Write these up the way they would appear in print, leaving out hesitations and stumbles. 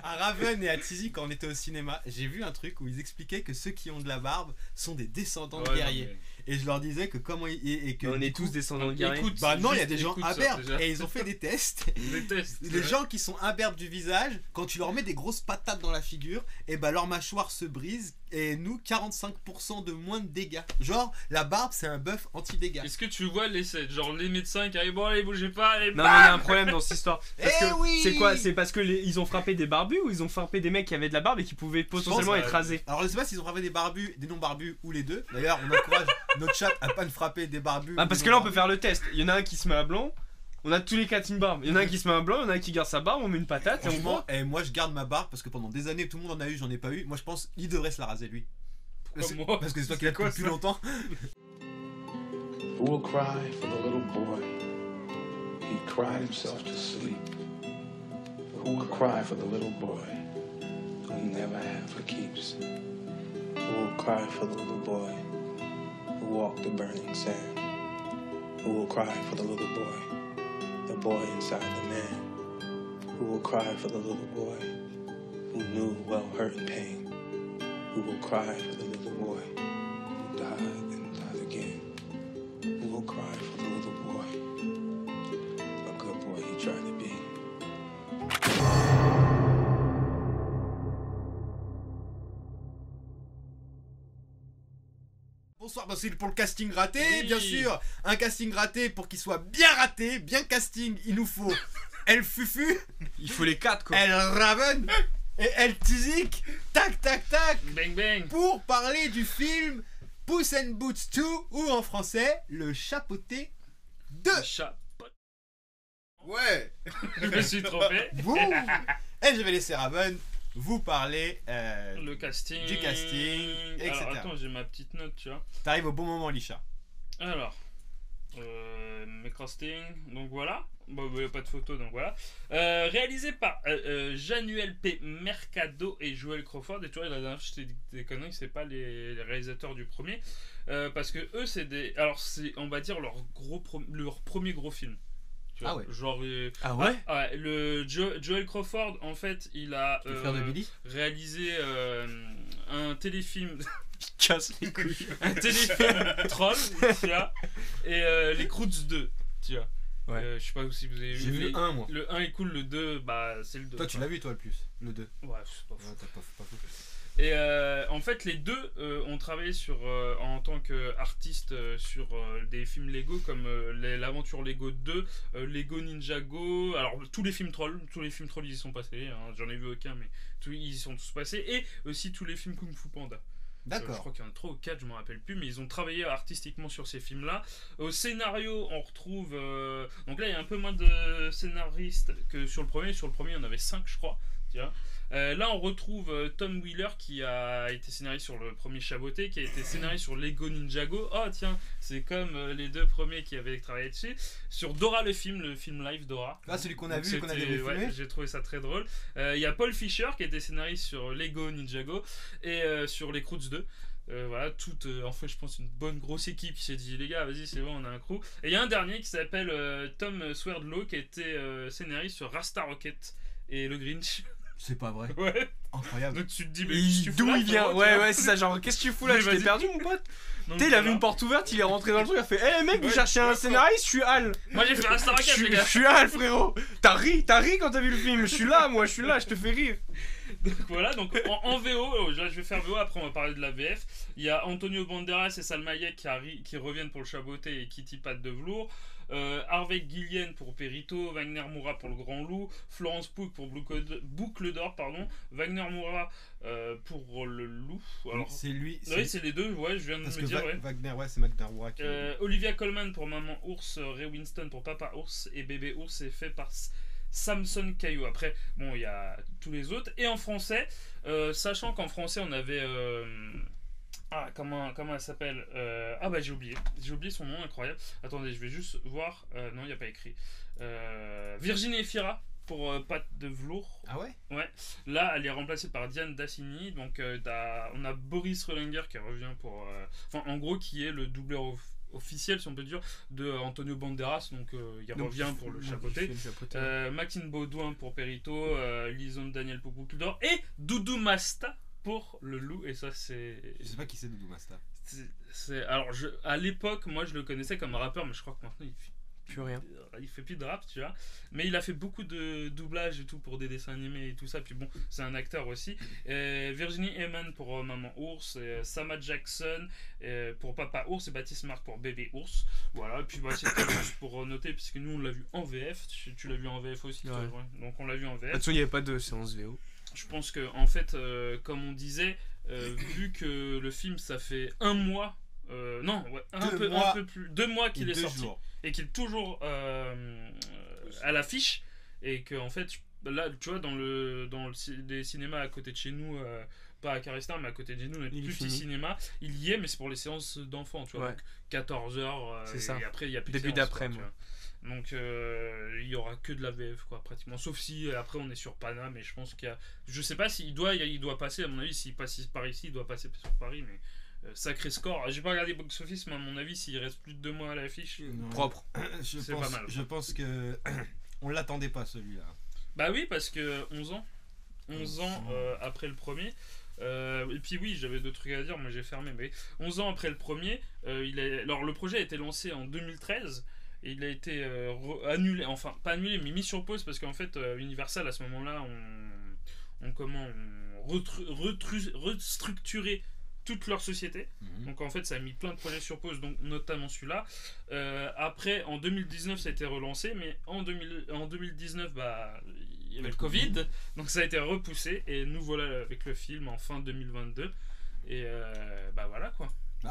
À Raven et à Tizi, quand on était au cinéma, j'ai vu un truc où ils expliquaient que ceux qui ont de la barbe sont des descendants de guerriers. Et je leur disais que comment et que on est tous descendants de guerriers. Écoute, bah non, il y a des gens imberbes et ils ont fait des tests. Les gens qui sont imberbes du visage, quand tu leur mets des grosses patates dans la figure, et bah leur mâchoire se brise et nous 45% de moins de dégâts. Genre la barbe c'est un buff anti-dégâts. Est-ce que tu vois les médecins qui arrivent, bon allez bougez pas, allez. Non mais il y a un problème dans cette histoire. Parce que oui. c'est quoi? C'est parce que ils ont frappé des barbus ou ils ont frappé des mecs qui avaient de la barbe et qui pouvaient potentiellement être rasés? Alors je sais pas s'ils ont frappé des barbus, des non barbus ou les deux. D'ailleurs on encourage notre chat à pas ne frapper des barbus. Ah parce que là on peut faire le test. Il y en a un qui se met à blanc. On a tous les 4 une barbe. Il y en a un qui se met à blanc, il y en a un qui garde sa barbe, on met une patate et on voit. Et moi je garde ma barbe parce que pendant des années tout le monde en a eu, j'en ai pas eu. Moi je pense qu'il devrait se la raser lui. Moi parce que c'est toi qui l'as depuis longtemps. Who will cry for the little boy? He cried himself to sleep. Who will cry for the little boy who he never had for keeps? Who will cry for the little boy who walked the burning sand? Who will cry for the little boy inside the man? Who will cry for the little boy who knew well hurt and pain? Who will cry for the little boy who died and died again? Who will cry for the little boy, a good boy he tried to be? Bonsoir, c'est pour le casting raté, oui. Bien sûr. Un casting raté pour qu'il soit bien raté, bien casting, il nous faut El Fufu, il faut les 4 quoi. El Raven et El Tizik. Tac tac tac. Bang bang. Pour parler du film Puss and Boots 2 ou en français Le Chapeauté 2. Ouais. Je me suis trompé. Et je vais laisser Raven vous parler le casting, du casting, etc. Alors attends, j'ai ma petite note, tu vois. T'arrives au bon moment, Lisha. Alors, mes castings, donc voilà. Bon, il n'y a pas de photo, donc voilà. Réalisé par Januel P. Mercado et Joel Crawford. Et tu vois, la dernière fois, je t'ai dit des conneries, c'est pas les réalisateurs du premier. Parce que eux, c'est des. Alors, c'est, on va dire, leur premier gros film. Tu vois, ah ouais. Genre, ah ouais. Le Joel Crawford, en fait, il a réalisé un téléfilm. Casse les couilles. Un téléfilm troll, tu vois. Et les Croods 2, tu vois. Ouais. Je sais pas si vous avez vu. J'ai vu le 1 moi. Le 1 est cool, le 2, bah c'est le 2. Toi tu l'as vu toi le plus, le 2. Ouais, c'est pas fou. Ouais, t'as pas fou. Et en fait les deux ont travaillé sur, en tant qu'artistes sur des films Lego comme l'aventure Lego 2, Lego Ninjago, alors tous les films trolls ils y sont passés, hein, j'en ai vu aucun mais ils y sont tous passés, et aussi tous les films Kung Fu Panda. D'accord. Je crois qu'il y en a 3 ou 4, je m'en rappelle plus, mais ils ont travaillé artistiquement sur ces films-là. Au scénario, on retrouve... donc là, il y a un peu moins de scénaristes que sur le premier. Sur le premier, il y en avait 5, je crois. Tu vois. Là, on retrouve Tom Wheeler, qui a été scénariste sur le premier Chaboté, qui a été scénariste sur Lego Ninjago. Oh, tiens, c'est comme les deux premiers qui avaient travaillé dessus. Sur Dora, le film live Dora. Ah, celui qu'on a vu, qu'on a vu. Ouais, j'ai trouvé ça très drôle. Il y a Paul Fisher, qui a été scénariste sur Lego Ninjago et sur les Croods 2. Voilà, toute en fait je pense une bonne grosse équipe qui s'est dit les gars vas-y c'est bon on a un crew, et il y a un dernier qui s'appelle Tom Swerdlow qui était scénariste sur Rasta Rocket et le Grinch. C'est pas vrai. Ouais. Incroyable. Donc tu te dis mais d'où il vient? Ouais c'est ça, genre qu'est-ce que tu fous là? Je t'ai perdu mon pote. Tu sais, il a vu une porte ouverte, il est rentré dans le truc, il a fait hey mec, vous cherchez un scénariste? Je suis Al. Moi j'ai fait Rasta Rocket les gars. Je suis Al frérot. T'as ri quand t'as vu le film. Je suis là, je te fais rire. Donc voilà, donc en VO, là je vais faire VO, après on va parler de la VF. Il y a Antonio Banderas et Salma Hayek qui reviennent pour le Chaboté et Kitty Pat de Velours. Harvey Guillen pour Perito, Wagner Moura pour le Grand Loup, Florence Pugh pour Boucle d'Or, Wagner Moura pour le Loup. Alors, c'est lui. Oui, c'est les deux, ouais, je viens de me dire. Wagner, ouais, c'est Wagner Moura qui Olivia Colman pour Maman Ours, Ray Winston pour Papa Ours, et Bébé Ours est fait par Samson Caillou. Après, bon, il y a tous les autres. Et en français, sachant qu'en français, on avait... comment elle s'appelle ah bah j'ai oublié son nom, incroyable. Attendez, je vais juste voir. Non, il n'y a pas écrit. Virginie Efira pour Pat de Velours. Ah ouais. Ouais. Là, elle est remplacée par Diane Dassini. Donc, on a Boris Rollinger qui revient pour... Enfin, en gros, qui est le doubleur officiel, si on peut dire, de Antonio Banderas, donc il revient pour le chapeauté. Maxime Baudouin pour Perito, Lison Daniel pour Boucle d'Or, et Doudou Masta pour le loup, et ça c'est... Je sais pas qui c'est Doudou Masta. Alors à l'époque, moi je le connaissais comme rappeur, mais je crois que maintenant il fait plus rien. Il fait plus de rap, tu vois. Mais il a fait beaucoup de doublage et tout pour des dessins animés et tout ça. Puis bon, c'est un acteur aussi. Virginie Heyman pour Maman Ours. Sama Jackson pour Papa Ours. Et Baptiste Marc pour Bébé Ours. Voilà. Et puis bah, c'est juste pour noter, puisque nous on l'a vu en VF. Tu l'as vu en VF aussi, toi, ouais. Donc on l'a vu en VF. De toute façon, il n'y avait pas de séance VO. Je pense que, en fait, comme on disait, vu que le film ça fait un mois. Non, ouais, un peu plus. 2 mois qu'il est sorti. Jours. Et qu'il est toujours à l'affiche. Et que, en fait, là, tu vois, dans les cinémas à côté de chez nous, pas à Caristar, mais à côté de chez nous, les plus petits cinémas, il y est, mais c'est pour les séances d'enfants, tu vois. Donc 14h, c'est ça. Et après, il y a plus de début d'après-midi. Donc il y aura que de la VF, quoi, pratiquement. Sauf si après on est sur Paname, mais je pense qu'il y a. Je sais pas s'il doit passer, à mon avis, s'il passe par ici, il doit passer sur Paris, mais. Sacré score. J'ai pas regardé Box Office, mais à mon avis, s'il reste plus de 2 mois à l'affiche, propre. C'est pas mal. Je pense que on l'attendait pas celui-là. Bah oui, parce que 11 ans après le premier. Et puis oui, j'avais d'autres trucs à dire, moi j'ai fermé. Mais 11 ans après le premier, alors le projet a été lancé en 2013. Et il a été annulé, enfin pas annulé, mais mis sur pause parce qu'en fait, Universal à ce moment-là, on restructuré toute leur société. Donc en fait ça a mis plein de projets sur pause, donc notamment celui-là. Après en 2019 ça a été relancé, mais en 2019 bah il y avait le Covid, donc ça a été repoussé, et nous voilà avec le film en fin 2022, et bah voilà quoi.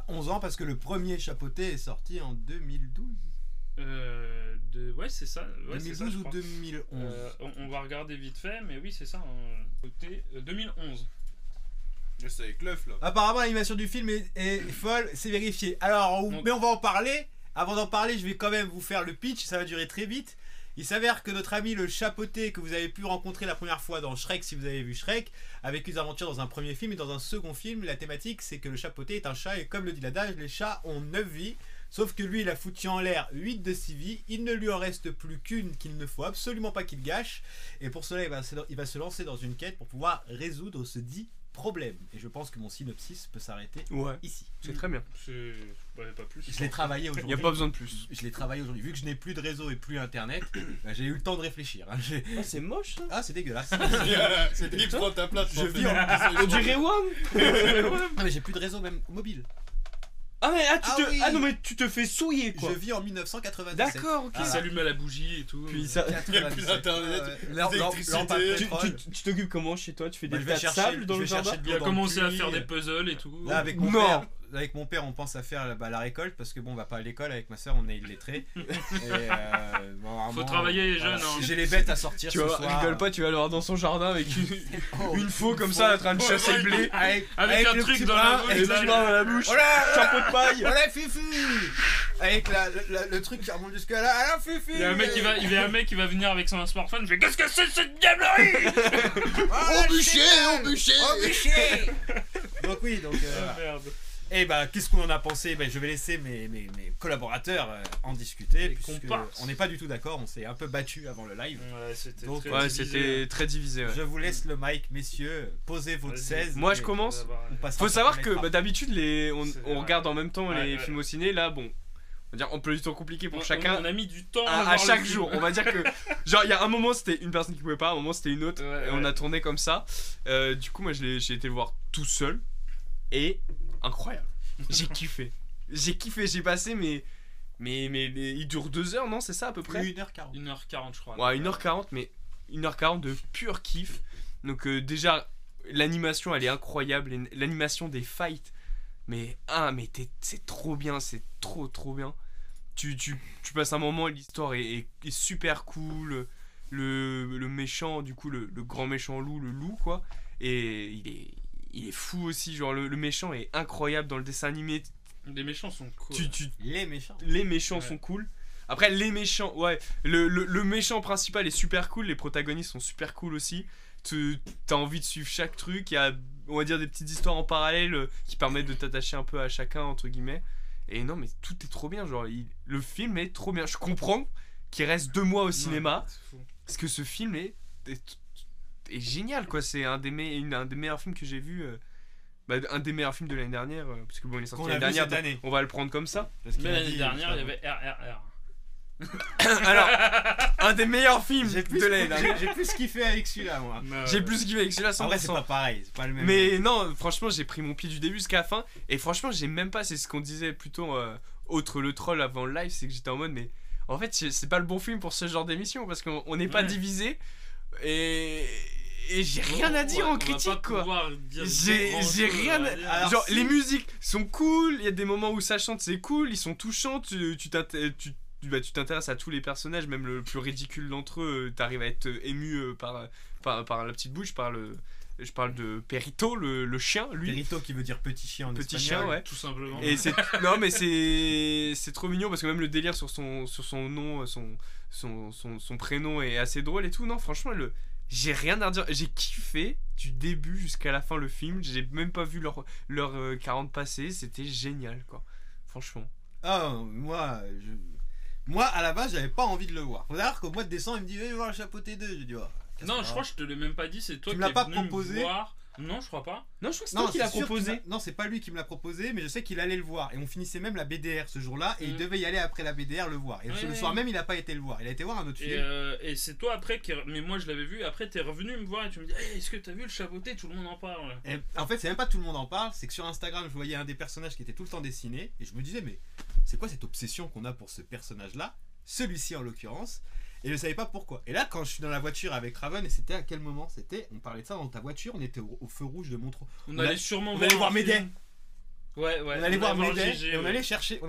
11 ans parce que le premier chapeauté est sorti en 2012. Ouais c'est ça, 2012 ou 2011. On va regarder vite fait, mais oui c'est ça, côté 2011. C'est avec l'œuf là. Apparemment l'animation du film est folle, c'est vérifié. Alors, mais on va en parler. Avant d'en parler, je vais quand même vous faire le pitch, ça va durer très vite. Il s'avère que notre ami le chapeauté, que vous avez pu rencontrer la première fois dans Shrek, si vous avez vu Shrek, a vécu des aventures dans un premier film, et dans un second film, la thématique c'est que le chapeauté est un chat, et comme le dit l'adage, les chats ont 9 vies. Sauf que lui, il a foutu en l'air 8 de 6 vies. Il ne lui en reste plus qu'une qu'il ne faut absolument pas qu'il gâche. Et pour cela, il va se lancer dans une quête pour pouvoir résoudre ce dit problème. Et je pense que mon synopsis peut s'arrêter ici. C'est très bien. Pas plus. Je l'ai travaillé aujourd'hui. Il n'y a pas besoin de plus. Je l'ai travaillé aujourd'hui. Vu que je n'ai plus de réseau et plus internet, j'ai eu le temps de réfléchir. C'est moche ça. Ah, c'est dégueulasse. C'est dégueulasse. Prends ta place. Je vis en... On dirait WAM. Ah, mais j'ai plus de réseau même mobile. Ah non mais tu te fais souiller quoi. Je vis en 1997. D'accord, ok. Il s'allume à la bougie et tout. Puis ça. Il n'y a plus d'internet, d'électricité. Tu t'occupes comment chez toi? Tu fais des tas de sable dans le jardin? Il a commencé à faire des puzzles et tout. Là avec mon père on pense à faire la récolte, parce que bon on va pas à l'école, avec ma soeur on est illettrés. Faut travailler les jeunes. J'ai les bêtes à sortir ce soir. Rigole pas, tu vas le voir dans son jardin avec une faux comme ça en train de chasser le blé avec un truc dans la bouche, chapeau de paille. Voilà Fifi. Avec le truc qui remonte jusque là. Alors Fifi. Il y a un mec qui va venir avec son smartphone, je fais qu'est-ce que c'est cette diablerie. Au bûcher. Donc oui, merde. Et bah qu'est-ce qu'on en a pensé? Je vais laisser mes collaborateurs en discuter, on n'est pas du tout d'accord, on s'est un peu battu avant le live. C'était très divisé. Je vous laisse le mic, messieurs, posez votre 16. Moi je commence. Faut savoir que d'habitude on regarde en même temps les films au ciné, là bon. On peut du temps compliqué pour chacun. On a mis du temps à chaque jour. On va dire que genre il y a un moment c'était une personne qui pouvait pas, un moment c'était une autre, et on a tourné comme ça. Du coup moi j'ai été le voir tout seul et incroyable. J'ai kiffé, j'ai passé mais il dure 2 heures, non, c'est ça à peu près? 1h40. 1h40 je crois. Ouais, 1h40, mais 1h40 de pur kiff. Donc déjà l'animation elle est incroyable, l'animation des fights. Mais c'est trop bien, c'est trop bien. Tu passes un moment, l'histoire est super cool. Le méchant, du coup, le grand méchant loup, le loup, quoi. Et il est fou aussi, genre le méchant est incroyable dans le dessin animé. Les méchants sont cool. Les méchants sont cool. Après, les méchants, le méchant principal est super cool, les protagonistes sont super cool aussi. T'as envie de suivre chaque truc, il y a, on va dire, des petites histoires en parallèle qui permettent de t'attacher un peu à chacun, entre guillemets. Et non, mais tout est trop bien. Genre, le film est trop bien. Je comprends qu'il reste 2 mois au cinéma. Parce que ce film est génial, quoi. C'est un des meilleurs films que j'ai vu. Un des meilleurs films de l'année dernière. Parce que bon, il est sorti l'année dernière. On va le prendre comme ça. Mais l'année dernière, il y avait RRR. Alors, un des meilleurs films de l'année dernière. J'ai plus kiffé avec celui-là, moi. J'ai plus kiffé avec celui-là, 100%. En vrai, c'est pas pareil, c'est pas le même. Mais non, franchement, j'ai pris mon pied du début jusqu'à la fin. Et franchement, j'ai même pas. C'est ce qu'on disait plutôt autre le troll avant le live. C'est que j'étais en mode, mais en fait, c'est pas le bon film pour ce genre d'émission. Parce qu'on n'est pas divisé. Et j'ai rien à dire en critique, quoi. J'ai rien à... Genre, les musiques sont cool. Il y a des moments où ça chante, c'est cool. Ils sont touchants. Tu t'intéresses à tous les personnages, même le plus ridicule d'entre eux. T'arrives à être ému par la petite bouche. Je parle de Perito, le chien, lui. Perito qui veut dire petit chien en petit espagnol. Chien, ouais. Tout simplement. Et non, mais c'est trop mignon parce que même le délire sur son nom, son prénom est assez drôle et tout. Non, franchement, j'ai rien à dire. J'ai kiffé du début jusqu'à la fin le film. J'ai même pas vu leur 40 passer. C'était génial, quoi. Franchement. Ah, moi, à la base, j'avais pas envie de le voir. Faut savoir qu'au mois de décembre, il me dit viens voir le Chapeauté 2. J'ai dit non, je crois que je te l'ai même pas dit, c'est toi qui me l'as pas venu proposé. Me voir. Non, je crois pas. Non, je crois que c'est toi qui l'a proposé. Non, c'est pas lui qui me l'a proposé, mais je sais qu'il allait le voir. Et on finissait même la BDR ce jour-là, et il devait y aller après la BDR le voir. Et le soir même, il a pas été le voir. Il a été voir un autre film. Et c'est toi après mais moi je l'avais vu. Après, t'es revenu me voir et tu me dis hey, est-ce que t'as vu le Chapeauté? Tout le monde en parle. Et en fait, c'est même pas tout le monde en parle. C'est que sur Instagram, je voyais un des personnages qui était tout le temps dessiné, et je me disais mais c'est quoi cette obsession qu'on a pour ce personnage-là, celui-ci en l'occurrence. Et je savais pas pourquoi. Et là, quand je suis dans la voiture avec Raven, et c'était à quel moment? On parlait de ça dans ta voiture, on était au feu rouge de Montreux. On allait sûrement voir Médée. Ouais. On allait voir Médée. Et on allait chercher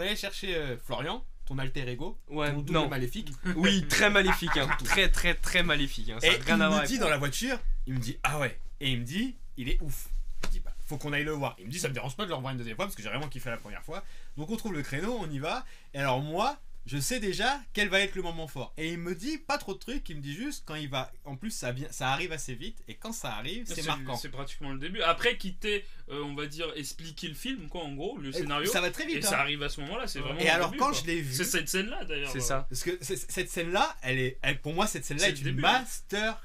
Florian, ton alter ego, ton double maléfique. Oui, très maléfique. Hein. Très, très, très maléfique. Hein. Ça et il me dit dans la voiture, il me dit ah ouais. Et il me dit, il est ouf. Je dis faut qu'on aille le voir. Il me dit ça me dérange pas de le revoir une deuxième fois parce que j'ai vraiment kiffé la première fois. Donc on trouve le créneau, on y va. Et alors moi, je sais déjà quel va être le moment fort. Et il me dit pas trop de trucs, il me dit juste quand il va. En plus, ça arrive assez vite. Et quand ça arrive, c'est marquant. C'est pratiquement le début. Après, quitter, on va dire, expliquer le film, quoi, en gros, le scénario. Ça va très vite. Et ça arrive à ce moment-là, c'est vraiment. Et alors, début, quand quoi. je l'ai vu. C'est cette scène-là, d'ailleurs. C'est ça. Parce que cette scène-là, pour moi, cette scène-là est une masterclass.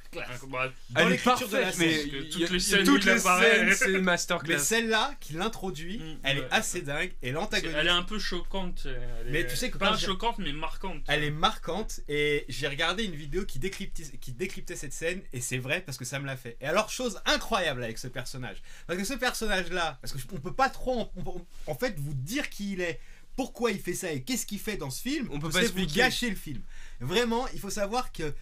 Dans l'écriture de la scène. Toutes les scènes, c'est une masterclass. Mais celle-là, qui l'introduit, elle est assez dingue. Et l'antagoniste. Elle est un peu choquante. Mais tu sais que pas choquante, mais marquante. Elle est marquante et j'ai regardé une vidéo qui décryptait cette scène et c'est vrai parce que ça me l'a fait. Et alors chose incroyable avec ce personnage, parce que ce personnage là, parce qu'on peut pas trop en fait vous dire qui il est, pourquoi il fait ça et qu'est-ce qu'il fait dans ce film, on peut pas expliquer. Vous gâcher le film. Vraiment, il faut savoir que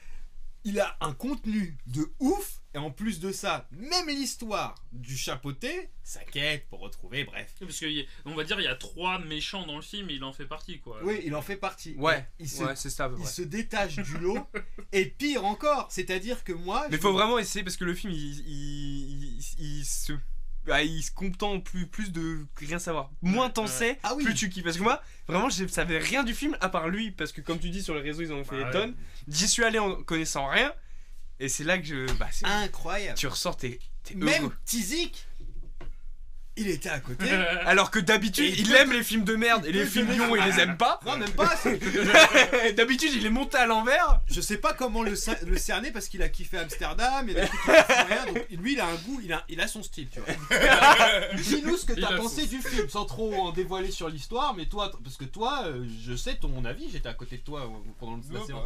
il a un contenu de ouf et en plus de ça, même l'histoire du Chapeauté, sa quête pour retrouver, bref. Parce qu'on va dire il y a 3 méchants dans le film et il en fait partie quoi. Oui, il en fait partie. Ouais, c'est ça. Il se détache du lot et pire encore, c'est-à-dire que moi. Mais faut vraiment essayer parce que le film il se content plus de rien savoir. Moins t'en sais, plus tu kiffes. Parce que moi, vraiment, je savais rien du film à part lui. Parce que comme tu dis sur les réseaux, ils ont fait des tonnes. J'y suis allé en connaissant rien. Et c'est là que c'est incroyable. Tu ressors, t'es même heureux. Tizik, il était à côté. Alors que d'habitude, il aime les films de merde et les films lions, il les aime pas. Non, même pas. D'habitude, il est monté à l'envers. Je sais pas comment le cerner parce qu'il a kiffé Amsterdam. Il a kiffé rien. Donc lui, il a un goût, il a son style, tu vois. Dis-nous ce que t'as pensé du film, sans trop en dévoiler sur l'histoire. Mais toi, parce que toi, je sais ton avis. J'étais à côté de toi pendant la séance.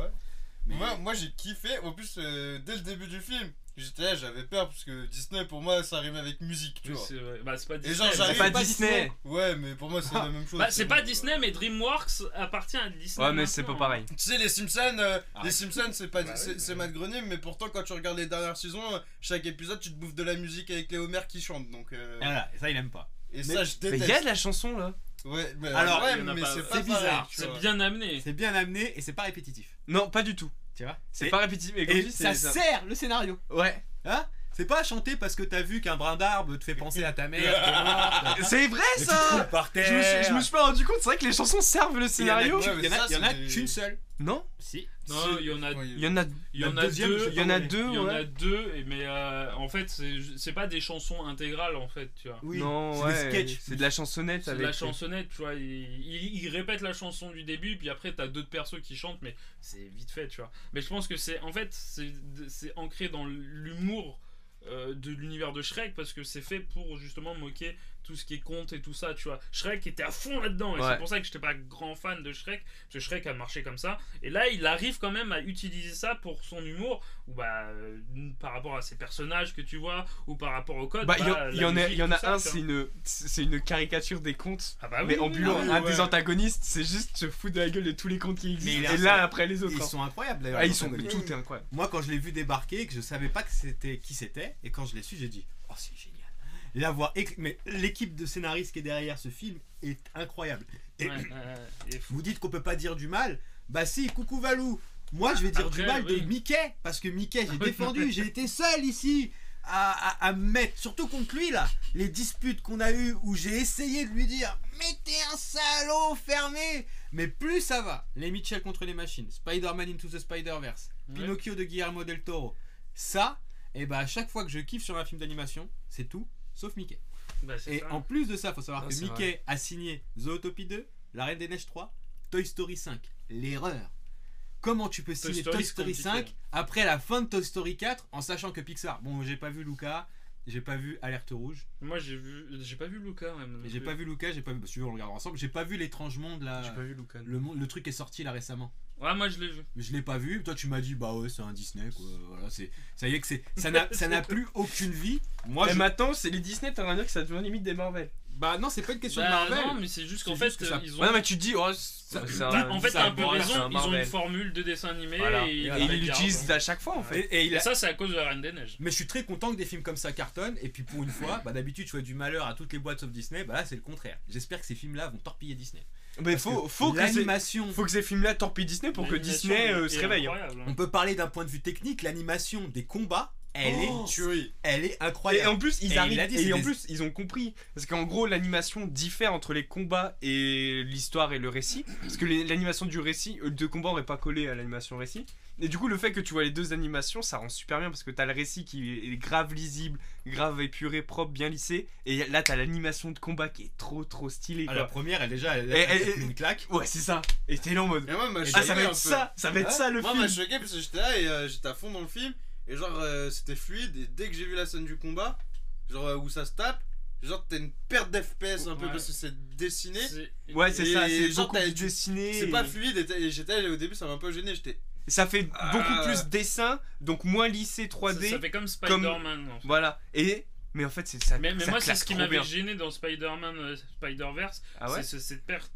Mais... Moi j'ai kiffé, en plus dès le début du film, j'avais peur parce que Disney pour moi ça rime avec musique, tu vois. C'est pas Disney. C'est pas Disney. Ouais, mais pour moi c'est la même chose. C'est pas Disney, mais DreamWorks appartient à Disney. Ouais, mais c'est pas pareil. Tu sais, les Simpsons, c'est pas c'est Matt Groening, mais pourtant quand tu regardes les dernières saisons, chaque épisode tu te bouffes de la musique avec les Homers qui chantent, donc. Voilà, ça il aime pas. Et ça je déteste. Mais il y a de la chanson là. Ouais, mais alors mais c'est pas bizarre. C'est bien amené. C'est bien amené et c'est pas répétitif. Non, pas du tout. Tu vois, c'est pas répétitif, mais et ça sert le scénario. Ouais. Hein? C'est pas chanter parce que t'as vu qu'un brin d'arbre te fait penser à ta mère qui est morte. C'est vrai Et tu te ça. roules par terre. Je me suis pas rendu compte, c'est vrai que les chansons servent le scénario. Il y en a qu'une seule. Non. Si. Non, il y en a. Il y en a Il y en a deuxième, deux. je sais Il y en a ouais. deux, Il y en ouais. a deux, mais en fait, c'est pas des chansons intégrales en fait, tu vois. Oui. Non, c'est ouais, des sketchs. c'est de la chansonnette C'est de avec. la chansonnette, tu vois. Il répète la chanson du début, puis après t'as d'autres persos qui chantent, mais c'est vite fait, tu vois. Mais je pense que c'est ancré dans l'humour de l'univers de Shrek parce que c'est fait pour justement moquer tout ce qui est conte et tout ça, tu vois. Shrek était à fond là-dedans et Ouais. c'est pour ça que j'étais pas grand fan de Shrek parce que Shrek a marché comme ça et là il arrive quand même à utiliser ça pour son humour ou par rapport à ses personnages que tu vois ou par rapport au code. Il y en a un, c'est c'est une caricature des contes. ah bah oui, Mais en oui, plus, oui, un oui. des antagonistes, c'est juste se foutre de la gueule de tous les contes qui Mais existent. il Et a- là, après les autres. Ils hein. sont incroyables d'ailleurs. Ah, ils les sont antagonistes. tout est incroyable. Moi, quand je l'ai vu débarquer et que je savais pas qui c'était, et quand je l'ai su, j'ai dit oh, c'est génial. Mais l'équipe de scénaristes qui est derrière ce film est incroyable. Et Il est fou. vous dites qu'on peut pas dire du mal. Bah si, coucou Valou. Moi, je vais dire du Après, mal oui. de Mickey, parce que Mickey, j'ai défendu, j'ai été seul ici à me mettre, surtout contre lui là, les disputes qu'on a eues où j'ai essayé de lui dire mais t'es un salaud, fermé. Mais plus ça va, les Mitchell contre les machines, Spider-Man Into the Spider-Verse, Ouais. Pinocchio de Guillermo del Toro, ça, et bah à chaque fois que je kiffe sur un film d'animation, c'est tout, sauf Mickey. Bah, c'est Et ça. en plus de ça, faut savoir Non, que c'est Mickey a signé Zootopie 2, La Reine des Neiges 3, Toy Story 5. L'erreur. Comment tu peux signer Story, Toy c'est Story compliqué. 5 après la fin de Toy Story 4 en sachant que Pixar. Bon, j'ai pas vu Luca, j'ai pas vu Alerte Rouge, Moi j'ai pas vu Luca même. non j'ai plus. pas vu Luca, j'ai pas vu. Bah, si tu veux, on le regardera ensemble. J'ai pas vu L'étrange monde là. J'ai pas vu Lucan. Le truc est sorti là récemment. Ouais, moi je l'ai vu. Je l'ai pas vu. Toi, tu m'as dit bah ouais, c'est un Disney quoi. Voilà, ça y est que ça n'a plus aucune vie. Moi, Et je... maintenant, c'est les Disney, t'as rien dire que ça devient limite des Marvel. bah non, c'est pas une question de Bah, Marvel. non, mais c'est juste qu'en C'est fait, juste que ça- ils ont. Ouais, non, mais tu te dis, oh, c'est En fait, t'as un peu Marvel, c'est raison, un ils ont une Marvel. formule de dessin animé Voilà. et Et la ils regardent. l'utilisent à chaque fois en fait. Et Et ça, c'est à cause de la Reine des Neiges. Mais je suis très content que des films comme ça cartonnent. Et puis pour une fois, bah d'habitude, je fais du malheur à toutes les boîtes sauf Disney. Bah là, c'est le contraire. J'espère que ces films-là vont torpiller Disney. Mais Parce faut que l'animation. faut que ces films-là torpillent Disney pour que L'animation Disney est se réveille. hein. incroyable, hein. On peut parler d'un point de vue technique. L'animation des combats, Oh, Tuerie. elle est Et incroyable. en plus, ils Et arrivent. il a dit, Et c'est en des- plus, ils ont compris. Parce qu'en gros, l'animation diffère entre les combats et l'histoire et le récit. Parce que l'animation du récit, de combat aurait pas collé à l'animation récit. Et du coup, le fait que tu vois les deux animations, ça rend super bien. Parce que t'as le récit qui est grave lisible, grave épuré, propre, bien lissé. Et là, t'as l'animation de combat qui est trop stylée. Ah, Quoi. la première, elle déjà, elle Et- a mis une claque. Ouais, c'est ça. Et t'es là en mode. Et moi, m'a Ah, choqué ça va un être peu. ça va être ça le Moi, film. m'a choqué parce que j'étais là et j'étais à fond dans le film. Et genre, c'était fluide. Et dès que j'ai vu la scène du combat, genre où ça se tape, genre t'as une perte d'FPS un peu Ouais. parce que c'est dessiné. Ouais, c'est ça. Et C'est genre, beaucoup t'as- plus dessiné. C'est pas fluide et j'étais au début, ça m'a un peu gêné. J'étais. Ça fait beaucoup Ah. plus dessin, donc moins lissé 3D. Ça fait comme Spider-Man. en fait. Voilà. Mais en fait, c'est ça. Mais ça moi, c'est claque ce qui trop m'avait bien. gêné dans Spider-Man Spider-Verse. Ah ouais. C'est cette perte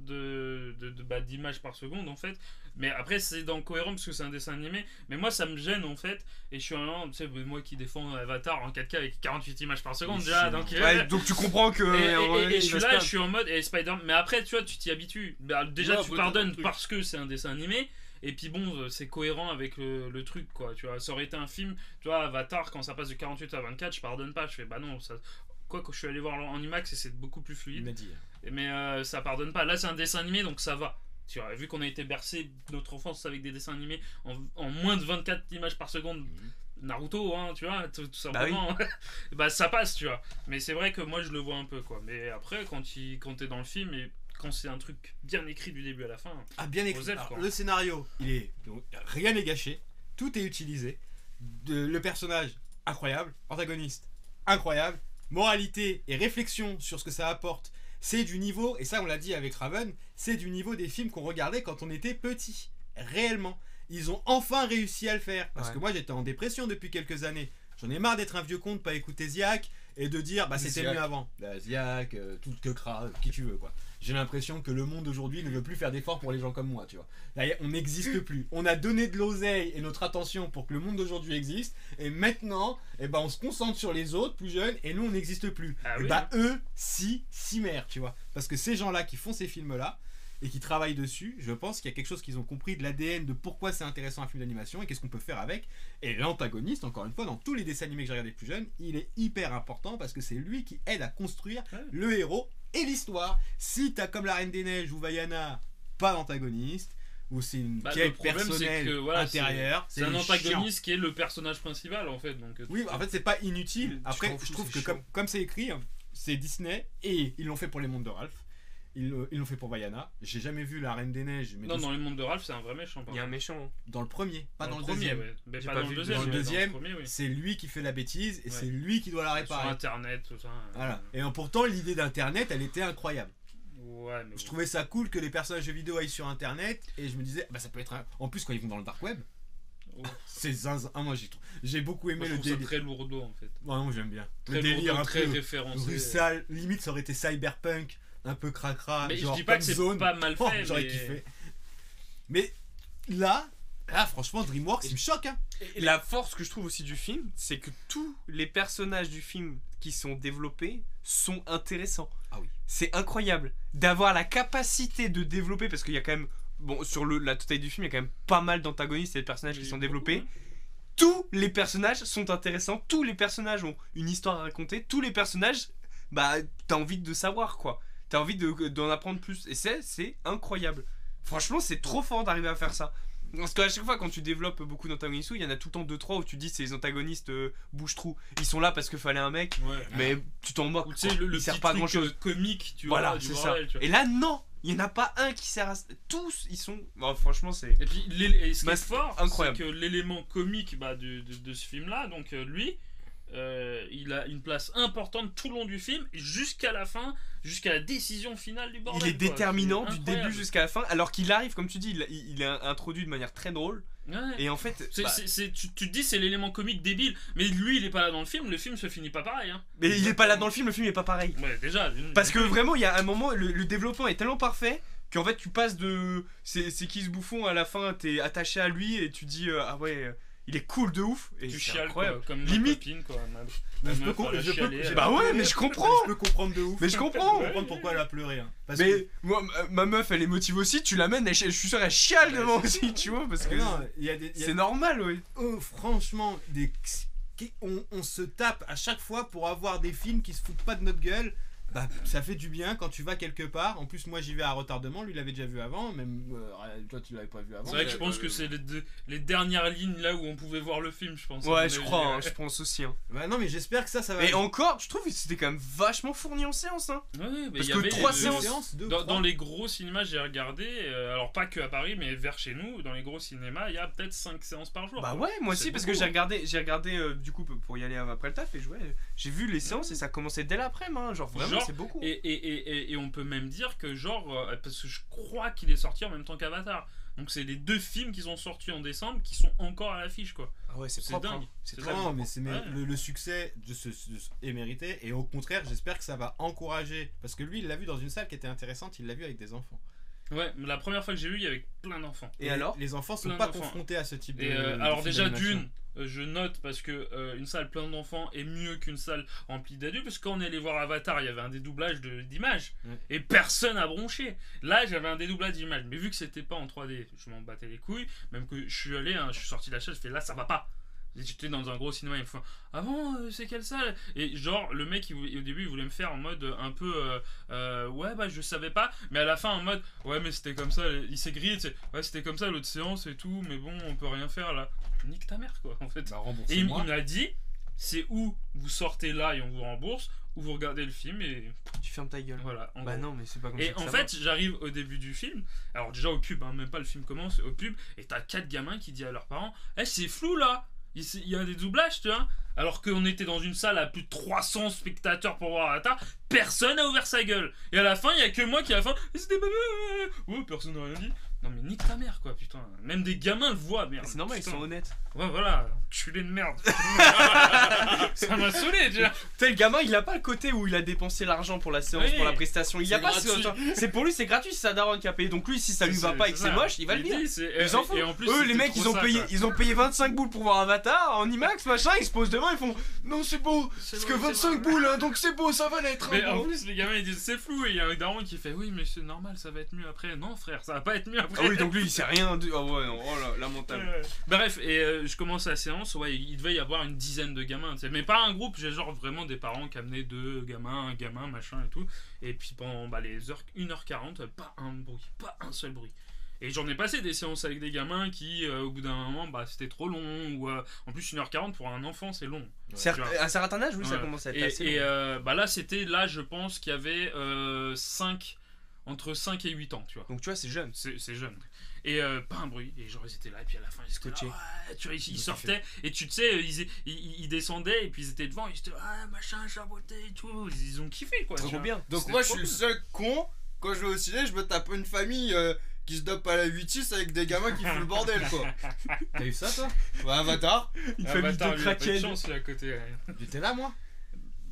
d'images par seconde en fait. Mais après, c'est dans cohérent parce que c'est un dessin animé. Mais moi, ça me gêne en fait. Et je suis tu sais, moi qui défends Avatar en 4K avec 48 images par seconde déjà. Donc, Ouais, donc tu comprends que. et je suis là, je suis en mode et Spider-Man. Mais après, tu vois, tu t'y habitues. Bah, déjà, Ouais, tu faut pardonnes le truc. parce que c'est un dessin animé. Et puis bon, c'est cohérent avec le truc quoi. Tu vois, ça aurait été un film, tu vois, Avatar, quand ça passe de 48 à 24, je pardonne pas. Je fais bah non, ça. Quoi que je suis allé voir en IMAX et c'est beaucoup plus Il fluide. m'a dit. Mais ça pardonne pas. Là, c'est un dessin animé donc ça va. Tu vois, vu qu'on a été bercé notre enfance avec des dessins animés en moins de 24 images par seconde. Naruto, hein, tu vois, tout simplement. Bah, ça passe, tu vois. Mais c'est vrai que moi, je le vois un peu, quoi. Mais après, quand t'es dans le film et quand c'est un truc bien écrit du début à la fin. Ah, bien écrit. Osef, Alors, quoi. le scénario, donc, rien n'est gâché, tout est utilisé. Le personnage, incroyable. Antagoniste, incroyable. Moralité et réflexion sur ce que ça apporte, c'est du niveau, et ça on l'a dit avec Raven, c'est du niveau des films qu'on regardait quand on était petit. Réellement. Ils ont enfin réussi à le faire. Parce Ouais. que moi j'étais en dépression depuis quelques années. J'en ai marre d'être un vieux con, de pas écouter Ziak et de dire bah c'était Ziak. mieux avant. Bah, Ziak, tout que cra, qui tu veux quoi. J'ai l'impression que le monde aujourd'hui ne veut plus faire d'efforts pour les gens comme moi, tu vois. Là, on n'existe plus. On a donné de l'oseille et notre attention pour que le monde d'aujourd'hui existe. Et maintenant, eh ben, on se concentre sur les autres plus jeunes et nous on n'existe plus. Ah et oui. bah eux, si mère, tu vois. Parce que ces gens-là qui font ces films-là, et qui travaillent dessus, je pense qu'il y a quelque chose qu'ils ont compris de l'ADN de pourquoi c'est intéressant un film d'animation et qu'est-ce qu'on peut faire avec. Et l'antagoniste, encore une fois, dans tous les dessins animés que j'ai regardés plus jeunes, il est hyper important parce que c'est lui qui aide à construire le héros et l'histoire. Si t'as comme la Reine des Neiges ou Vaiana, pas d'antagoniste, ou c'est une quête personnelle intérieure, c'est un antagoniste qui est le personnage principal en fait. Donc, oui, en fait c'est pas inutile. Après, je trouve que comme c'est écrit, c'est Disney et ils l'ont fait pour les mondes de Ralph. Ils l'ont fait pour Vaiana. J'ai jamais vu la Reine des Neiges. Mais non, dans les mondes de Ralph, c'est un vrai méchant. Il y a un méchant. Dans le premier, pas dans le deuxième. Ouais. Mais pas dans le deuxième. Dans le deuxième, c'est lui qui fait la bêtise et c'est lui qui doit la réparer. Sur Internet, tout ça. Voilà. Et pourtant, l'idée d'Internet, elle était incroyable. Ouais, mais je trouvais ça cool que les personnages de vidéo aillent sur Internet et je me disais, bah ça peut être. En plus, quand ils vont dans le dark web. C'est zinzin. Moi j'ai beaucoup aimé le délire. C'est très lourdeau en fait. Non, j'aime bien. Très le délire lourdeau, un très peu référencé. Limite ça aurait été cyberpunk, un peu cracra. Mais genre je dis pas que c'est pas mal fait. J'aurais kiffé. Mais là, franchement, DreamWorks, il me choque. Hein. Et la force que je trouve aussi du film, c'est que tous les personnages du film qui sont développés sont intéressants. Ah oui. C'est incroyable d'avoir la capacité de développer, parce qu'il y a quand même. Bon, sur la totalité du film, il y a quand même pas mal d'antagonistes et de personnages qui sont développés. Tous les personnages sont intéressants, tous les personnages ont une histoire à raconter, tous les personnages, bah, t'as envie de savoir quoi. T'as envie d'en apprendre plus. Et c'est incroyable. Franchement, c'est trop fort d'arriver à faire ça. Parce qu'à chaque fois, quand tu développes beaucoup d'antagonistes, il y en a tout le temps 2-3 où tu dis c'est les antagonistes bouche-trou. Ils sont là parce qu'il fallait un mec, mais tu t'en moques. Tu sais, le sert petit pas à truc grand chose. Comique, tu voilà, vois. C'est ça. Et là, non! Il n'y en a pas un qui sert à. Tous, ils sont. Bon, franchement, c'est. Et puis, ce qui est fort, c'est que l'élément comique de ce film-là, donc lui, il a une place importante tout le long du film, jusqu'à la fin, jusqu'à la décision finale du bordel. Il est déterminant du début jusqu'à la fin, alors qu'il arrive, comme tu dis, il est introduit de manière très drôle. Ouais. Et en fait, tu te dis c'est l'élément comique débile, mais lui il est pas là dans le film se finit pas pareil. Hein. Mais il est pas là dans le film est pas pareil. Ouais, déjà. Parce que vraiment, il y a un moment, le développement est tellement parfait qu'en fait, tu passes de. C'est qui ce bouffon à la fin, t'es attaché à lui et tu dis ah ouais. Il est cool de ouf et tu chiales incroyable. Comme limite copine, quoi. Bah ouais, mais je comprends. Je peux comprendre de ouf. Mais je comprends. Pourquoi elle a pleuré. Hein. Mais moi, ma meuf, elle est motivée aussi. Tu l'amènes, je suis sûr, elle chiale devant aussi, tu vois, parce que c'est normal, oui. Oh, franchement, on se tape à chaque fois pour avoir des films qui se foutent pas de notre gueule. Bah, ça fait du bien quand tu vas quelque part. En plus, moi j'y vais à retardement. Lui, il l'avait déjà vu avant. Même toi, tu l'avais pas vu avant. C'est vrai que je pense que c'est les dernières lignes là où on pouvait voir le film, je pense. Ouais, je crois, hein, je pense aussi. Hein. Bah, non, mais j'espère que ça va. Et encore, je trouve que c'était quand même vachement fourni en séance. Hein. Ouais, mais parce que 3 séances. Dans les gros cinémas, j'ai regardé. Alors, pas que à Paris, mais vers chez nous, dans les gros cinémas, il y a peut-être 5 séances par jour. Bah, ouais, moi aussi, parce que j'ai regardé du coup pour y aller après le taf. Et j'ai vu les séances et ça commençait dès l'après-midi. Hein, genre, vraiment. C'est beaucoup. Et on peut même dire que parce que je crois qu'il est sorti en même temps qu'Avatar. Donc c'est les 2 films qui sont sortis en décembre qui sont encore à l'affiche quoi. Ah ouais, c'est propre, dingue. Hein. C'est très dingue. Mais le succès est mérité et au contraire, j'espère que ça va encourager parce que lui, il l'a vu dans une salle qui était intéressante, il l'a vu avec des enfants. Ouais, mais la première fois que j'ai vu, il y avait plein d'enfants. Et alors les enfants sont pas confrontés à ce type de alors déjà je note parce que une salle pleine d'enfants est mieux qu'une salle remplie d'adultes parce que quand on est allé voir Avatar, il y avait un dédoublage d'images et personne a bronché. Là, j'avais un dédoublage d'images, mais vu que c'était pas en 3D, je m'en battais les couilles. Même que je suis allé, je suis sorti de la salle, je fais là, ça va pas. J'étais dans un gros cinéma, il me fait ah bon, c'est quelle salle? Et genre, le mec, au début, il voulait me faire en mode un peu ouais, bah je savais pas, mais à la fin, en mode ouais, mais c'était comme ça, il s'est grillé, ouais, c'était comme ça l'autre séance et tout, mais bon, on peut rien faire là. Nique ta mère, quoi, en fait. Bah, et il m'a dit c'est où vous sortez là et on vous rembourse, ou vous regardez le film et tu fermes ta gueule. Voilà. Bah non, mais c'est pas comme ça. Et en fait, j'arrive au début du film. Alors déjà au pub, même pas le film commence, au pub, et t'as 4 gamins qui disent à leurs parents c'est flou là. Il y a des doublages, tu vois. Alors qu'on était dans une salle à plus de 300 spectateurs pour voir Avatar, personne n'a ouvert sa gueule. Et à la fin, il y a que moi qui à la fin, c'était pas bien. Oh, personne n'a rien dit. Non mais nique ta mère quoi, putain. Même des gamins le voient, merde. C'est normal, putain. ils sont honnêtes. Ouais, voilà, culé de merde. Ça m'a saoulé déjà. Tel gamin, il a pas le côté où il a dépensé l'argent pour la séance, Oui. pour la prestation. Il y a C'est pas gratuit. c'est pour lui, c'est gratuit, c'est sa daronne qui a payé. Donc lui, si ça lui va pas et que c'est moche, il va le dire. Ils s'en foutent. Eux, les mecs, ils ont payé 25 boules pour voir Avatar en IMAX, machin. Ils se posent devant, ils font non, c'est beau. Parce que 25 boules, hein, donc c'est beau, ça va l'être. Mais en plus, les gamins ils disent c'est flou et il y a un daron qui fait oui, mais c'est normal, ça va être mieux après. Non, frère, ça va pas être mieux après. Ah oui, donc lui, il sait rien. Oh ouais, non, oh là, lamentable. Bref, et je commence la séance, ouais, il devait y avoir une dizaine de gamins, tu sais, mais pas un groupe, j'ai genre vraiment des parents qui amenaient 2 gamins, un gamin, machin et tout. Et puis pendant les heures, 1h40, pas un bruit, pas un seul bruit. Et j'en ai passé des séances avec des gamins qui, au bout d'un moment, c'était trop long. Ou en plus, 1h40 pour un enfant, c'est long. À un certain âge, oui, ça commence à être assez long. Et là, je pense qu'il y avait entre 5 et 8 ans, tu vois. Donc tu vois, c'est jeune. C'est jeune. Et pas un bruit. Et genre, ils étaient là. Et puis à la fin, ils scotchaient. Tu vois, ils sortaient. Et tu sais, ils descendaient. Et puis ils étaient devant. Ils étaient machin, chaboté et tout. Ils ont kiffé, quoi. Trop bien. Donc moi, je suis le seul con. Quand je vais au ciné, je me tape une famille qui se dope à la 8-6 avec des gamins qui font le bordel, quoi. T'as eu ça, toi? Ouais, Avatar. Une famille Avatar, de lui, il a pas de crackheads. chance, lui, à côté. Ouais. J'étais là, moi?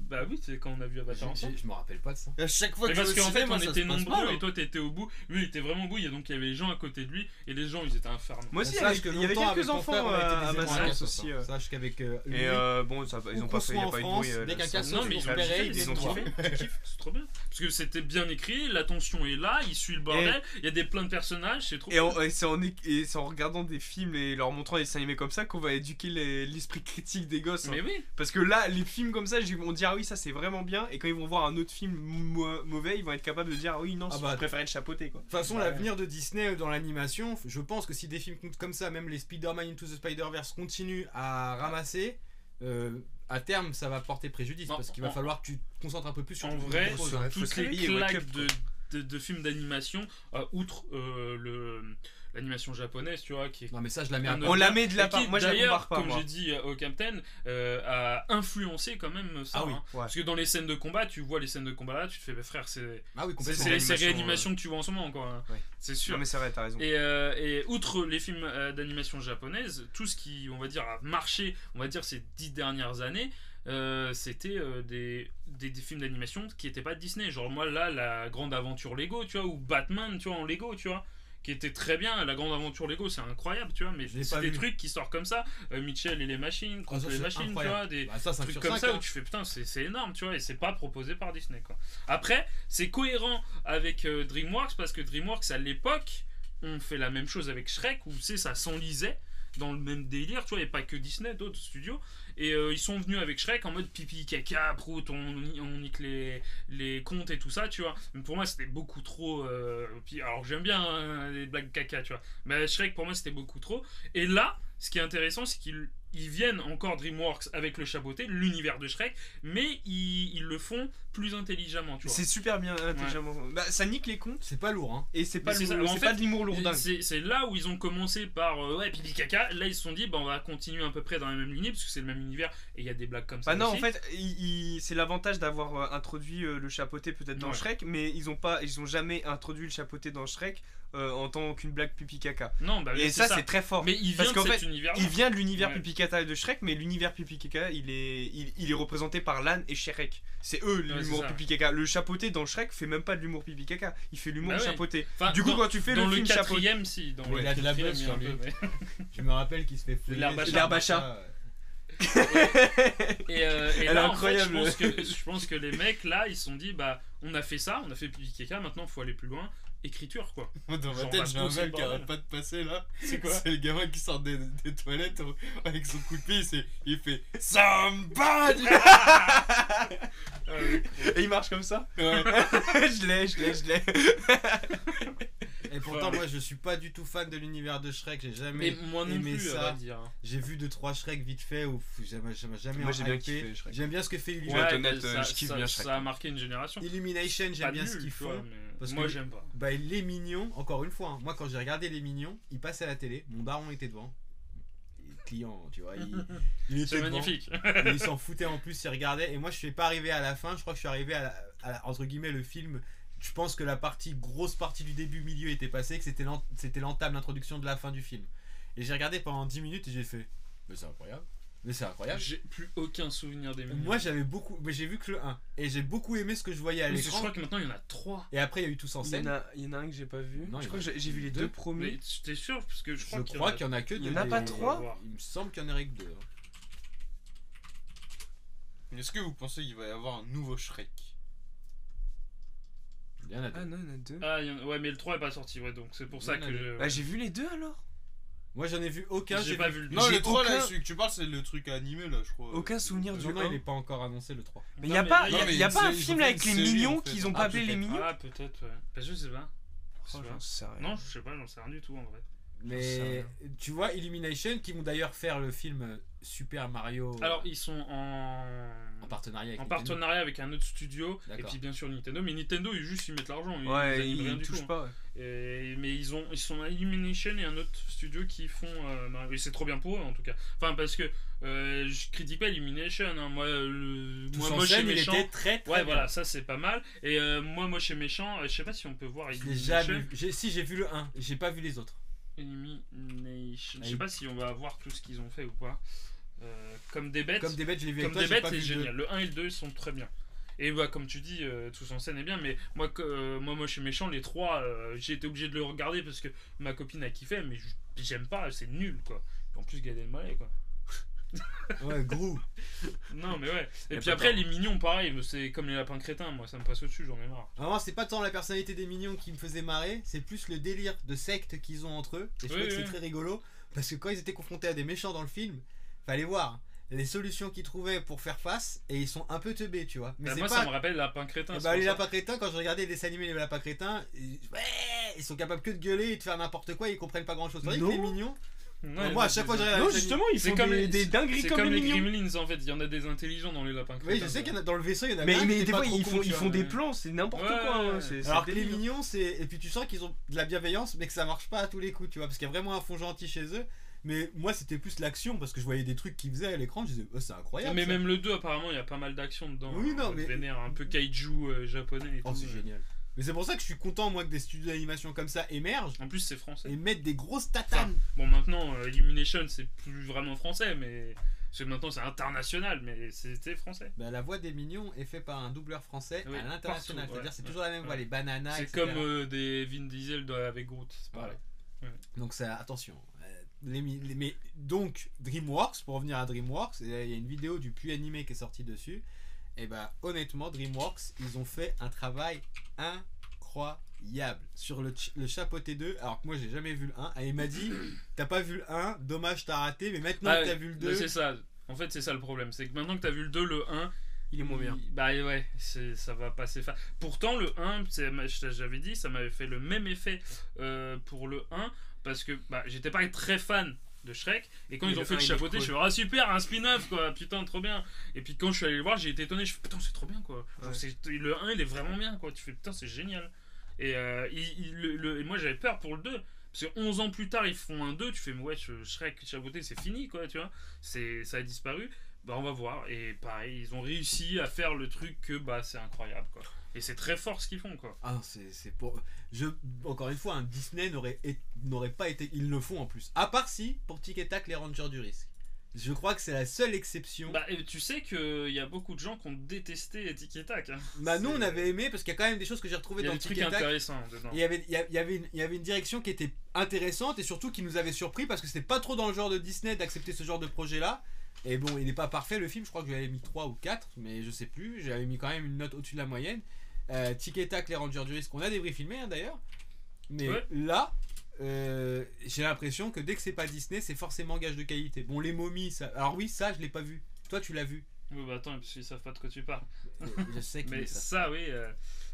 Bah oui, c'est quand on a vu Avatar ensemble. Je me rappelle pas de ça. Et à chaque fois Mais que je parce vais au qu'en ciné, fait, moi, on ça était se passe nombreux mal, et toi t'étais au bout. Lui, il était vraiment au bout. Donc il y avait les gens à côté de lui et les gens, ils étaient infernaux. Moi aussi, Sache il y avait quelques enfants à ma séance aussi. Sache qu'avec lui, Et bon, ils ont pas fait, il y a pas eu de bruit. dès qu'un casse Non, mais ils ils ont repéraient, kiffé, ils ont ont kiffé. kiffé. C'est trop bien. Parce que c'était bien écrit, l'attention est là, il suit le bordel, il y a des plein de personnages, c'est trop Et c'est en regardant des films et leur montrant des dessins animés comme ça qu'on va éduquer l'esprit critique des gosses. Mais oui. Parce que là, les films comme ça, on dit ah oui, ça c'est vraiment bien. Et quand ils vont voir un autre film mauvais, ils vont être capables de dire ah oui, non, je préférais le chapeauter, quoi. De toute façon, l'avenir de Disney dans l'animation, je pense que si des films comme ça, même les Spider-Man Into the Spider-Verse continuent à ramasser, à terme ça va porter préjudice parce qu'il va falloir que tu te concentres un peu plus sur En vrai, choses, sur hein. toutes les claques de films d'animation, outre l'animation japonaise, tu vois, qui est... Non mais ça je la mets On la met de la part. Moi je la d'ailleurs, compare pas. comme Moi. j'ai dit au Captain, a influencé quand même ça. Ah oui, hein. ouais. Parce que dans les scènes de combat, tu vois les scènes de combat là, tu te fais, frère, c'est Ah oui, complètement. c'est réanimation que tu vois en ce moment, quoi. Ouais. C'est sûr. Non mais c'est vrai, t'as raison. Et outre les films d'animation japonaise, tout ce qui, on va dire, a marché, on va dire, ces 10 dernières années, c'était des films d'animation qui n'étaient pas de Disney. Genre, moi, là, la grande aventure Lego, tu vois, ou Batman, tu vois, en Lego, tu vois, qui était très bien. La grande aventure Lego, c'est incroyable, tu vois, mais c'est des trucs qui sortent comme ça. Mitchell et les machines, contre les machines, incroyable. tu vois, des ça, trucs comme ça où tu fais putain, c'est énorme, tu vois, et c'est pas proposé par Disney, quoi. Après, c'est cohérent avec DreamWorks parce que DreamWorks, à l'époque, on fait la même chose avec Shrek où ça s'enlisait dans le même délire, tu vois, et pas que Disney, d'autres studios. Et ils sont venus avec Shrek en mode pipi, caca, prout, on nique les contes et tout ça, tu vois. Mais pour moi, c'était beaucoup trop. Alors j'aime bien les blagues caca, tu vois. Mais Shrek, pour moi, c'était beaucoup trop. Et là, ce qui est intéressant, c'est qu'ils viennent encore DreamWorks avec le chapeauté, l'univers de Shrek, mais ils le font plus intelligemment, tu vois. C'est super bien intelligemment. Ouais. Bah, ça nique les contes. C'est pas lourd, hein. Et c'est pas, pas de l'humour lourdingue. C'est là où ils ont commencé par pipi caca. Là, ils se sont dit, on va continuer à peu près dans la même lignée, parce que c'est le même univers et il y a des blagues comme ça. Bah non, aussi. en fait, c'est l'avantage d'avoir introduit le chapeauté peut-être dans Shrek, mais ils ont jamais introduit le chapeauté dans Shrek en tant qu'une blague pipi caca. Non, bah, et ça, c'est très fort. Mais il vient de cet univers-là. Il vient de l'univers pipi caca de Shrek, mais l'univers pipi caca, il est représenté par Lan et Shrek. C'est eux l'humour pipi caca. Le chapeauté dans Shrek fait même pas de l'humour pipi caca, il fait l'humour chapeauté. Enfin, du coup, quand tu fais dans le film quatrième, si. Dans il a de la buzz sur lui. Je me rappelle qu'il se fait fouiller. L'herbe à chat. Et là, en fait, je pense que les mecs là, ils se sont dit, on a fait ça, on a fait pipi caca, maintenant faut aller plus loin. Écriture, quoi. Dans ma tête, j'ai un mec qui arrête pas de passer là. C'est quoi? C'est le gamin qui sort des toilettes avec son coup de pied, il fait Somebody. Et il marche comme ça. Ouais. je l'ai. Et pourtant, moi je suis pas du tout fan de l'univers de Shrek, j'ai jamais aimé ça. J'ai vu 2-3 Shrek vite fait, ou jamais. Moi j'ai bien kiffé Shrek. J'aime bien ce que fait Illumination. Ouais, honnête, je kiffe bien Shrek. Ça a marqué une génération. Illumination, j'aime bien ce qu'ils font. Parce moi j'aime pas. Les Mignons, encore une fois, hein, moi quand j'ai regardé Les Mignons, ils passaient à la télé, mon daron était devant. Client, tu vois, il était devant. Magnifique. Il s'en foutait en plus, il regardait. Et moi je suis pas arrivé à la fin, je crois que je suis arrivé à entre guillemets le film je pense que la grosse partie du début, milieu était passée, que c'était l'entame, l'introduction de la fin du film. Et j'ai regardé pendant 10 minutes et j'ai fait, mais c'est incroyable. Mais c'est incroyable. J'ai plus aucun souvenir des Minions. Moi mais j'ai vu que le 1 et j'ai beaucoup aimé ce que je voyais à l'écran. Je crois que maintenant il y en a 3. Et après il y a eu Tous en scène. Il y en a un que j'ai pas vu. Non, je crois que j'ai vu les 2 premiers. Mais t'es sûr parce que je crois qu'il y en a que 2. Il y en a pas 3. Il me semble qu'il y en aurait que 2. Est-ce que vous pensez qu'il va y avoir un nouveau Shrek? Il y en a 2. Ah non, il y en a 2. Ah ouais, mais le 3 est pas sorti, ouais, donc c'est pour ça que Bah j'ai vu les 2 alors. Moi j'en ai vu aucun. J'ai pas vu le 2. Non, le 3 là, celui que tu parles, c'est le truc animé là, je crois. Aucun souvenir du 1. Non, il est pas encore annoncé le 3. Mais il y a pas un film là avec les Minions qu'ils ont pas appelé les Minions. Ah, peut-être, ouais. Bah, je sais pas. J'en sais rien. Non, je sais pas, j'en sais rien du tout en vrai. Mais tu vois, Illumination qui vont d'ailleurs faire le film Super Mario. Alors ils sont en partenariat avec un autre studio. Et puis bien sûr Nintendo. Mais Nintendo ils mettent l'argent. Ils touchent pas. Mais ils sont à Illumination et un autre studio qui font et c'est trop bien pour eux en tout cas. Enfin parce que je critique pas Illumination. Hein. Moi chez Méchant. Il était très ouais voilà, ça c'est pas mal. Et moi chez Méchant, je sais pas si on peut voir Illumination. Si j'ai vu le 1, j'ai pas vu les autres. Elimination. Je sais pas si on va voir tout ce qu'ils ont fait ou pas. Comme des bêtes. Comme des bêtes, je l'ai vu. Comme des bêtes, c'est génial. Le 1 et le 2 sont très bien. Et bah, comme tu dis, Tous en scène est bien. Mais moi je suis méchant. Les 3, j'ai été obligé de le regarder parce que ma copine a kiffé. Mais j'aime pas, c'est nul quoi. En plus, Gad Elmaleh quoi. Ouais, Gros. Non, mais ouais. Et puis après, les Mignons, pareil, c'est comme les lapins crétins. Moi, ça me passe au-dessus, j'en ai marre. Vraiment, c'est pas tant la personnalité des Mignons qui me faisait marrer, c'est plus le délire de secte qu'ils ont entre eux. Et je trouve que c'est très rigolo. Parce que quand ils étaient confrontés à des méchants dans le film, fallait voir les solutions qu'ils trouvaient pour faire face. Et ils sont un peu teubés, tu vois. Mais moi, ça me rappelle lapins crétins. Bah, les lapins crétins, quand je regardais les dessins animés, les lapins crétins, ils sont capables que de gueuler et de faire n'importe quoi. Ils comprennent pas grand chose. Tandis que les Mignons. Non, moi à chaque fois non justement ils font des dingueries comme les Gremlins en fait, il y en a des intelligents dans les lapins crétins. Oui je sais qu'il y en a dans le vaisseau, il y en a mais des fois ils font des plans, c'est n'importe quoi hein. Alors que les Mignons c'est, et puis tu sens qu'ils ont de la bienveillance mais que ça marche pas à tous les coups tu vois, parce qu'il y a vraiment un fond gentil chez eux. Mais moi c'était plus l'action parce que je voyais des trucs qu'ils faisaient à l'écran, je disais oh, c'est incroyable. Mais ça. Même le 2 apparemment il y a pas mal d'action dedans. Oui non mais vénère, un peu kaiju japonais et tout. Oh c'est génial. Mais c'est pour ça que je suis content moi que des studios d'animation comme ça émergent. En plus c'est français. Et mettent des grosses tatanes. Enfin, bon maintenant Illumination c'est plus vraiment français mais parce que maintenant c'est international mais c'était français. Bah, la voix des Mignons est faite par un doubleur français à l'international. C'est-à-dire c'est toujours la même voix, les bananas. C'est etc. comme des Vin Diesel avec Groot, c'est pareil. Ouais. Donc ça attention. Mais donc DreamWorks, pour revenir à DreamWorks, il y a une vidéo du Puy animé qui est sortie dessus. Et bah honnêtement DreamWorks ils ont fait un travail incroyable sur le Chapeauté 2 alors que moi j'ai jamais vu le 1 et il m'a dit t'as pas vu le 1 dommage t'as raté mais maintenant que t'as vu le 2 c'est ça en fait c'est ça le problème c'est que maintenant que t'as vu le 2 le 1 il est moins bien bah ouais ça va passer pourtant le 1 j'avais dit ça m'avait fait le même effet pour le 1 parce que bah j'étais pas très fan de Shrek et quand ils ont fait le Chapeauté je suis ah super un spin-off quoi putain trop bien et puis quand je suis allé le voir j'ai été étonné je fais putain c'est trop bien quoi le 1 il est vraiment bien quoi tu fais putain c'est génial et et moi j'avais peur pour le 2 parce que 11 ans plus tard ils font un 2 tu fais ouais Shrek Chapeauté c'est fini quoi tu vois ça a disparu bah on va voir et pareil ils ont réussi à faire le truc que bah c'est incroyable quoi et c'est très fort ce qu'ils font quoi. Ah c'est pour encore une fois un Disney n'aurait pas été, ils le font en plus à part si pour Tic et Tac les Rangers du risque. Je crois que c'est la seule exception. Bah, et tu sais qu'il y a beaucoup de gens qui ont détesté Tic et Tac. Hein. Bah, nous on avait aimé parce qu'il y a quand même des choses que j'ai retrouvées dans Tic et Tac. Il y a des trucs intéressants dedans. Il y avait une direction qui était intéressante et surtout qui nous avait surpris parce que c'était pas trop dans le genre de Disney d'accepter ce genre de projet là. Et bon, il n'est pas parfait le film, je crois que je lui avais mis 3 ou 4, mais je sais plus. J'avais mis quand même une note au-dessus de la moyenne. Tic et Tac, les Rangers du risque, on a des vrais filmés hein, d'ailleurs. Mais là. J'ai l'impression que dès que c'est pas Disney, c'est forcément gage de qualité. Bon, les momies, ça... alors oui, ça je l'ai pas vu. Toi, tu l'as vu. Oui, bah attends, parce qu'ils savent pas de quoi tu parles. Je sais que mais ça, oui,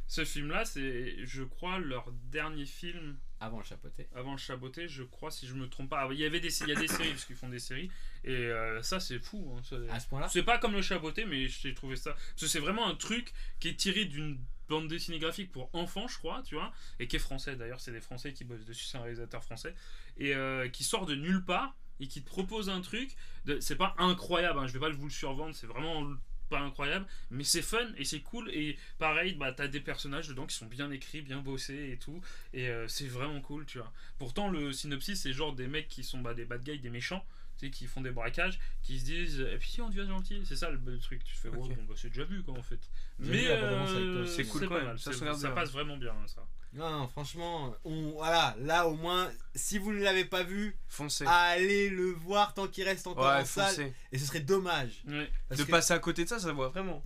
ce film-là, c'est, je crois, leur dernier film. Avant le Chapeauté. Avant le Chapeauté, je crois, si je me trompe pas. Il y a des séries, parce qu'ils font des séries. Et ça, c'est fou. Hein, à ce point-là. C'est pas comme le Chapeauté, mais j'ai trouvé ça. Parce que c'est vraiment un truc qui est tiré d'une bande dessinée graphique pour enfants je crois tu vois et qui est français d'ailleurs c'est des Français qui bossent dessus c'est un réalisateur français et qui sort de nulle part et qui te propose un truc c'est pas incroyable hein, je vais pas vous le survendre c'est vraiment pas incroyable, mais c'est fun et c'est cool. Et pareil, bah, t'as des personnages dedans qui sont bien écrits, bien bossés et tout. Et c'est vraiment cool, tu vois. Pourtant, le synopsis, c'est genre des mecs qui sont des bad guys, des méchants, tu sais, qui font des braquages, qui se disent, et puis si on devient gentil, c'est ça le truc. Tu te fais, bon, bah, c'est déjà vu, quoi, en fait. Mais c'est cool, quand même. Ça passe vraiment bien, ça. Non, franchement, voilà, là au moins, si vous ne l'avez pas vu, foncez. Allez le voir tant qu'il reste encore en salle. Et ce serait dommage de passer à côté de ça, ça voit vraiment.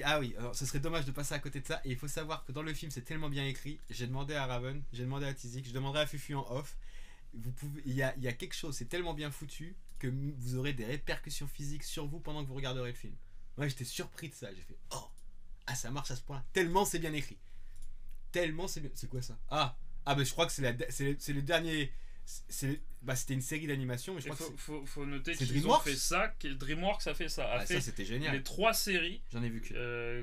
Ah oui, alors, ce serait dommage de passer à côté de ça. Et il faut savoir que dans le film, c'est tellement bien écrit. J'ai demandé à Raven, j'ai demandé à Tizik, je demanderai à Fufu en off. Il y a quelque chose, c'est tellement bien foutu que vous aurez des répercussions physiques sur vous pendant que vous regarderez le film. Moi, j'étais surpris de ça. J'ai fait, ça marche à ce point-là. Tellement c'est bien écrit. Tellement c'est bien. C'est quoi ça? Mais je crois que c'est le dernier. C'était une série d'animation, mais je crois que faut noter qu'ils ont fait ça. DreamWorks a fait ça. Ça c'était génial. Les 3 séries. J'en ai vu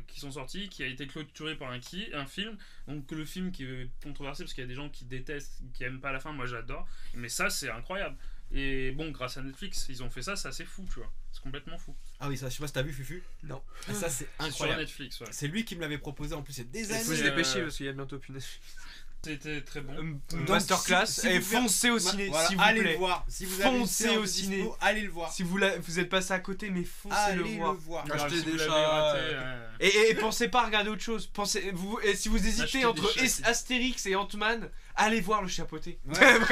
qui sont sorties, qui a été clôturé par un film. Donc le film qui est controversé parce qu'il y a des gens qui détestent, qui aiment pas la fin. Moi j'adore. Mais ça c'est incroyable. Et bon, grâce à Netflix, ils ont fait ça. C'est assez fou, tu vois. C'est complètement fou. Ah oui, ça, je sais pas si t'as vu Fufu. Non. Ça c'est incroyable. Sur Netflix, C'est lui qui me l'avait proposé en plus. Il y a des années. Il faut se dépêcher parce qu'il y a bientôt plus Netflix. C'était très bon. Masterclass. Et foncez au ciné, s'il vous plaît. Allez le voir. Si vous foncez au ciné. Allez le voir. Si vous êtes passé à côté, mais foncez le voir. Achetez des chats. Et pensez pas à regarder autre chose. Et si vous hésitez entre Astérix et Ant-Man, allez voir le chapeauté. Vraiment.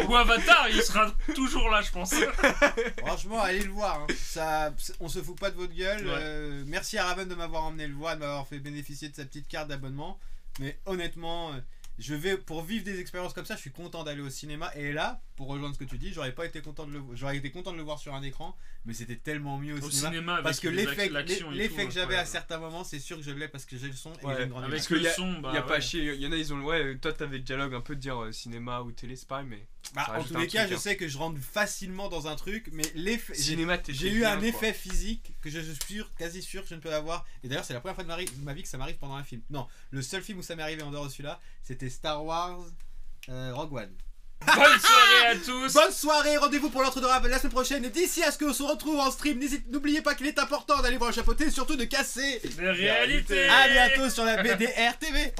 Ou Avatar, il sera toujours là, je pense. Franchement, allez le voir. On se fout pas de votre gueule. Merci à Raven de m'avoir emmené le voir, de m'avoir fait bénéficier de sa petite carte d'abonnement. Mais honnêtement, pour vivre des expériences comme ça, je suis content d'aller au cinéma. Et là, pour rejoindre ce que tu dis, j'aurais été content de le voir sur un écran, mais c'était tellement mieux au cinéma parce que l'effet que j'avais à certains moments, c'est sûr que je l'ai parce que j'ai le son et j'ai une grande avec le son. Il y a pas à chier. Il y en a, ils ont toi t'avais le dialogue un peu de dire cinéma ou télé, c'est pareil, mais en tous les cas, je sais que je rentre facilement dans un truc, mais cinéma, j'ai eu un effet physique que je suis quasi sûr que je ne peux avoir. Et d'ailleurs, c'est la première fois de ma vie que ça m'arrive pendant un film. Non, le seul film où ça m'est arrivé en dehors de celui-là, c'était Star Wars Rogue One. Bonne soirée à tous. Bonne soirée, rendez-vous pour l'entre de Raven la semaine prochaine. Et d'ici à ce qu'on se retrouve en stream, n'oubliez pas qu'il est important d'aller voir le chapeauté et surtout de casser des réalités. À bientôt sur la BDR TV.